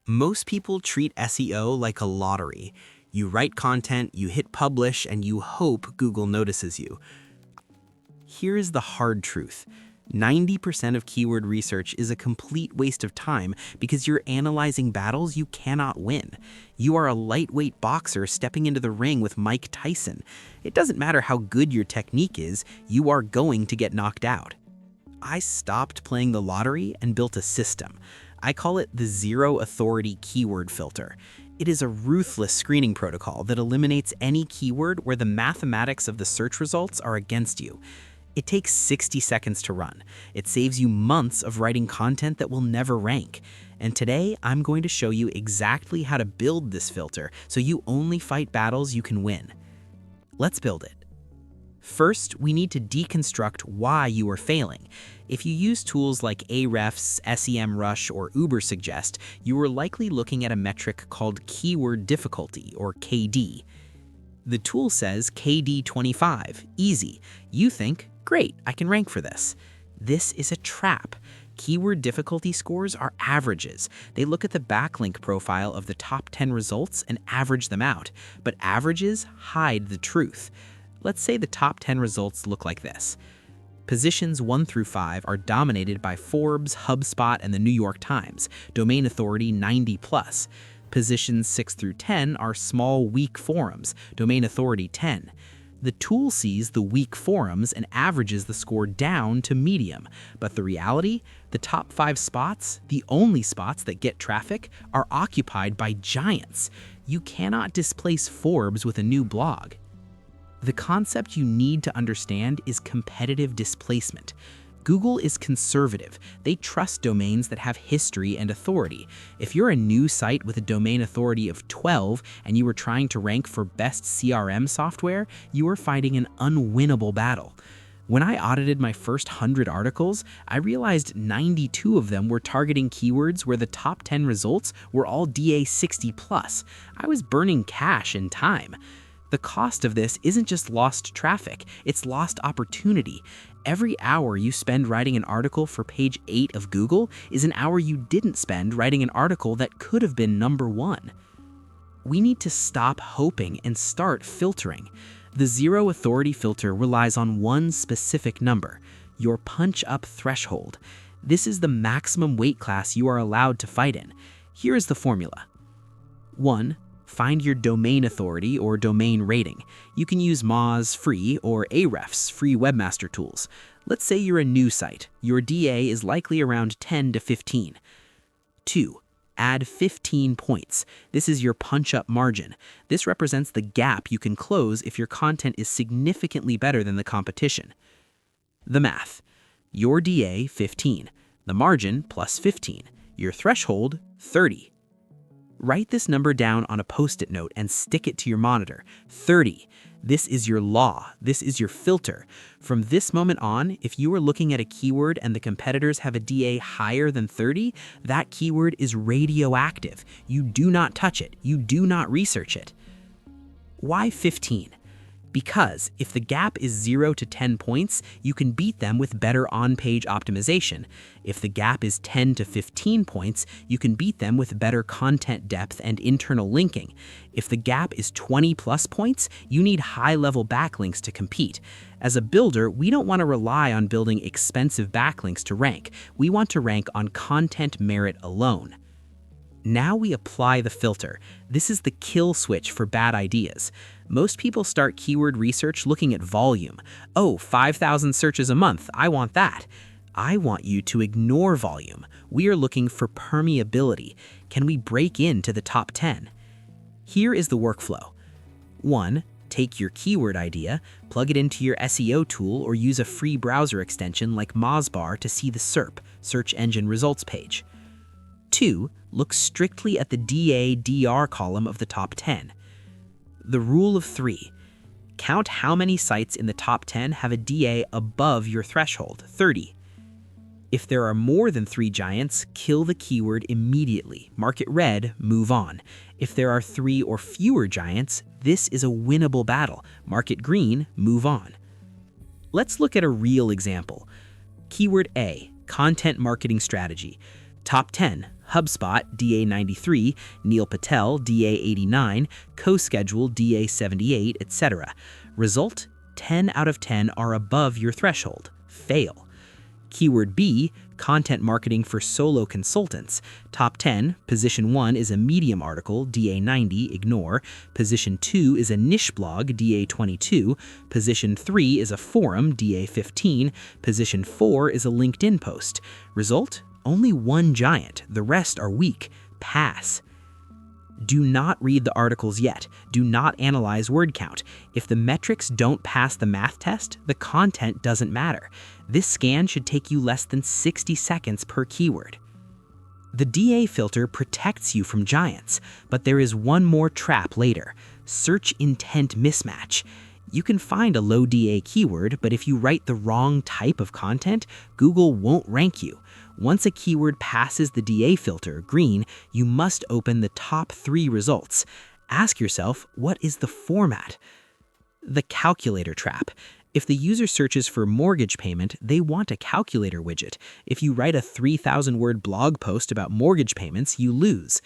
Most people treat SEO like a lottery. You write content, you hit publish, and you hope Google notices you. Here's the hard truth. 90% of keyword research is a complete waste of time because you're analyzing battles you cannot win. You are a lightweight boxer stepping into the ring with Mike Tyson. It doesn't matter how good your technique is, you are going to get knocked out. I stopped playing the lottery and built a system. I call it the Zero Authority Keyword Filter. It is a ruthless screening protocol that eliminates any keyword where the mathematics of the search results are against you. It takes 60 seconds to run. It saves you months of writing content that will never rank. And today, I'm going to show you exactly how to build this filter so you only fight battles you can win. Let's build it. First, we need to deconstruct why you are failing. If you use tools like Ahrefs, SEMrush, or Ubersuggest, you are likely looking at a metric called keyword difficulty, or KD. The tool says KD 25, easy. You think, great, I can rank for this. This is a trap. Keyword difficulty scores are averages. They look at the backlink profile of the top 10 results and average them out, but averages hide the truth. Let's say the top 10 results look like this. Positions 1 through 5 are dominated by Forbes, HubSpot, and the New York Times, domain authority 90+. Positions 6 through 10 are small, weak forums, domain authority 10. The tool sees the weak forums and averages the score down to medium. But the reality, the top 5 spots, the only spots that get traffic, are occupied by giants. You cannot displace Forbes with a new blog. The concept you need to understand is competitive displacement. Google is conservative. They trust domains that have history and authority. If you're a new site with a domain authority of 12 and you are trying to rank for best CRM software, you are fighting an unwinnable battle. When I audited my first 100 articles, I realized 92 of them were targeting keywords where the top 10 results were all DA 60+. I was burning cash and time. The cost of this isn't just lost traffic, it's lost opportunity. Every hour you spend writing an article for page 8 of Google is an hour you didn't spend writing an article that could have been number 1. We need to stop hoping and start filtering. The Zero Authority filter relies on one specific number, your punch-up threshold. This is the maximum weight class you are allowed to fight in. Here is the formula. 1. Find your domain authority or domain rating. You can use Moz free or Ahrefs free webmaster tools. Let's say you're a new site. Your DA is likely around 10 to 15. 2. Add 15 points. This is your punch-up margin. This represents the gap you can close if your content is significantly better than the competition. The math. Your DA, 15. The margin, plus 15. Your threshold, 30. Write this number down on a Post-it note and stick it to your monitor. 30. This is your law. This is your filter. From this moment on, if you are looking at a keyword and the competitors have a DA higher than 30, that keyword is radioactive. You do not touch it. You do not research it. Why 15? Because if the gap is 0 to 10 points, you can beat them with better on-page optimization. If the gap is 10 to 15 points, you can beat them with better content depth and internal linking. If the gap is 20+ points, you need high-level backlinks to compete. As a builder, we don't want to rely on building expensive backlinks to rank. We want to rank on content merit alone. Now we apply the filter. This is the kill switch for bad ideas. Most people start keyword research looking at volume. Oh, 5,000 searches a month, I want that. I want you to ignore volume. We are looking for permeability. Can we break into the top 10? Here is the workflow. 1. Take your keyword idea, plug it into your SEO tool, or use a free browser extension like Mozbar to see the SERP, Search Engine Results page. 2. Look strictly at the DA/DR column of the top 10. The rule of 3. Count how many sites in the top 10 have a DA above your threshold, 30. If there are more than 3 giants, kill the keyword immediately. Mark it red, move on. If there are 3 or fewer giants, this is a winnable battle. Mark it green, move on. Let's look at a real example. Keyword A, content marketing strategy. Top 10, HubSpot, DA93, Neil Patel, DA89, CoSchedule, DA78, etc. Result: 10 out of 10 are above your threshold. Fail. Keyword B, content marketing for solo consultants. Top 10, position 1 is a medium article, DA90, ignore. Position 2 is a niche blog, DA22. Position 3 is a forum, DA15. Position 4 is a LinkedIn post. Result? Only one giant, the rest are weak. Pass. Do not read the articles yet. Do not analyze word count. If the metrics don't pass the math test, the content doesn't matter. This scan should take you less than 60 seconds per keyword. The DA filter protects you from giants, but there is one more trap later: search intent mismatch. You can find a low DA keyword, but if you write the wrong type of content, Google won't rank you. Once a keyword passes the DA filter, green, you must open the top 3 results. Ask yourself, what is the format? The calculator trap. If the user searches for mortgage payment, they want a calculator widget. If you write a 3,000-word blog post about mortgage payments, you lose.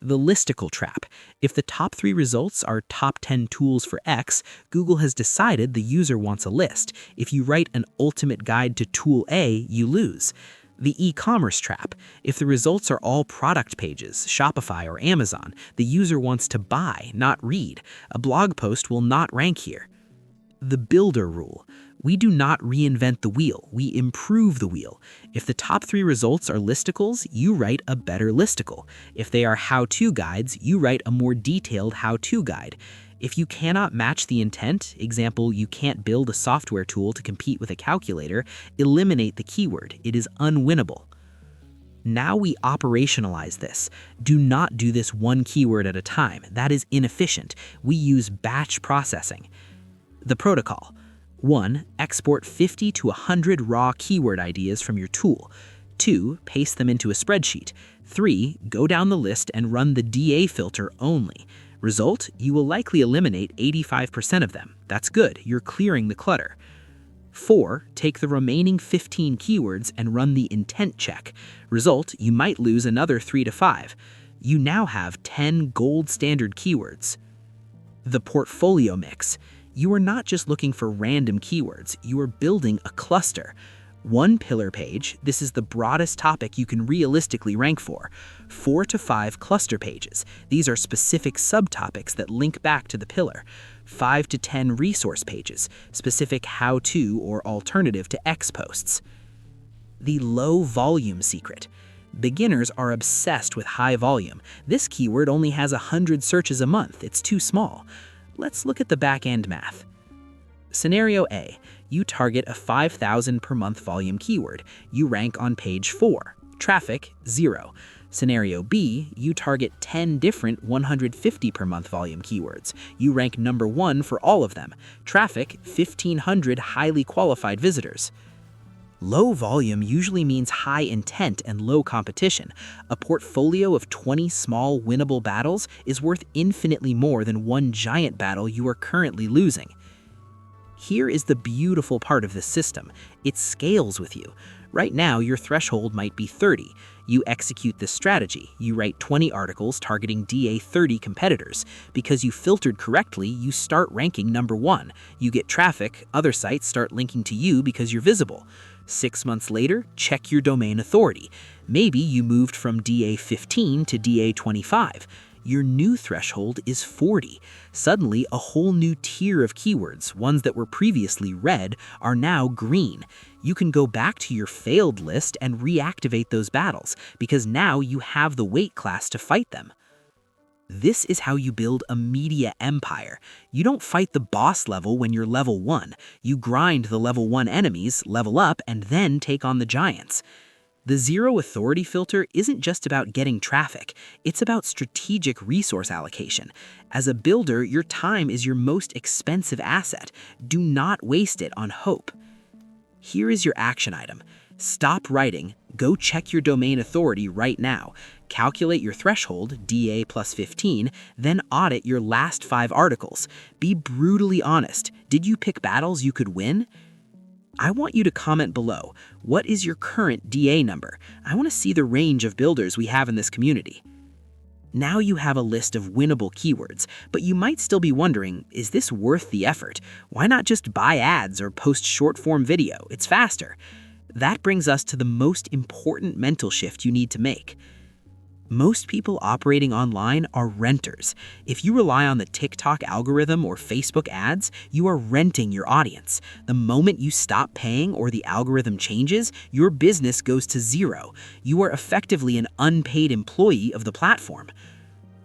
The listicle trap. If the top 3 results are top 10 tools for X, Google has decided the user wants a list. If you write an ultimate guide to tool A, you lose. The e-commerce trap. If the results are all product pages, Shopify or Amazon, the user wants to buy, not read. A blog post will not rank here. The builder rule. We do not reinvent the wheel, we improve the wheel. If the top 3 results are listicles, you write a better listicle. If they are how-to guides, you write a more detailed how-to guide. If you cannot match the intent, example, you can't build a software tool to compete with a calculator, eliminate the keyword. It is unwinnable. Now we operationalize this. Do not do this one keyword at a time. That is inefficient. We use batch processing. The protocol. 1. Export 50 to 100 raw keyword ideas from your tool. 2. Paste them into a spreadsheet. 3. Go down the list and run the DA filter only. Result, you will likely eliminate 85% of them. That's good, you're clearing the clutter. 4. Take the remaining 15 keywords and run the intent check. Result, you might lose another 3 to 5. You now have 10 gold standard keywords. The portfolio mix. You are not just looking for random keywords, you are building a cluster. 1 pillar page, this is the broadest topic you can realistically rank for. 4 to 5 cluster pages, these are specific subtopics that link back to the pillar. 5 to 10 resource pages, specific how-to or alternative to X posts. The low volume secret. Beginners are obsessed with high volume. This keyword only has 100 searches a month, it's too small. Let's look at the back-end math. Scenario A. You target a 5,000 per month volume keyword. You rank on page 4. Traffic, 0. Scenario B. You target 10 different 150 per month volume keywords. You rank number 1 for all of them. Traffic, 1,500 highly qualified visitors. Low volume usually means high intent and low competition. A portfolio of 20 small winnable battles is worth infinitely more than one giant battle you are currently losing. Here is the beautiful part of this system. It scales with you. Right now, your threshold might be 30. You execute this strategy. You write 20 articles targeting DA30 competitors. Because you filtered correctly, you start ranking number 1. You get traffic, other sites start linking to you because you're visible. 6 months later, check your domain authority. Maybe you moved from DA15 to DA25. Your new threshold is 40. Suddenly, a whole new tier of keywords, ones that were previously red, are now green. You can go back to your failed list and reactivate those battles, because now you have the weight class to fight them. This is how you build a media empire. You don't fight the boss level when you're level 1. You grind the level 1 enemies, level up, and then take on the giants. The zero authority filter isn't just about getting traffic, it's about strategic resource allocation. As a builder, your time is your most expensive asset. Do not waste it on hope. Here is your action item. Stop writing, go check your domain authority right now. Calculate your threshold, DA plus 15, then audit your last 5 articles. Be brutally honest. Did you pick battles you could win? I want you to comment below. What is your current DA number? I want to see the range of builders we have in this community. Now you have a list of winnable keywords, but you might still be wondering, is this worth the effort? Why not just buy ads or post short-form video? It's faster. That brings us to the most important mental shift you need to make. Most people operating online are renters. If you rely on the TikTok algorithm or Facebook ads, you are renting your audience. The moment you stop paying or the algorithm changes, your business goes to zero. You are effectively an unpaid employee of the platform.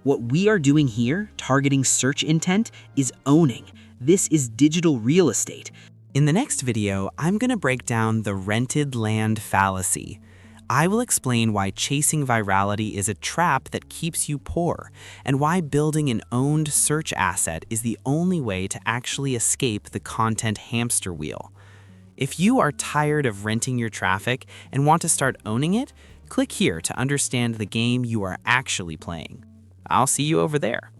What we are doing here, targeting search intent, is owning. This is digital real estate. In the next video, I'm going to break down the rented land fallacy. I will explain why chasing virality is a trap that keeps you poor, and why building an owned search asset is the only way to actually escape the content hamster wheel. If you are tired of renting your traffic and want to start owning it, click here to understand the game you are actually playing. I'll see you over there.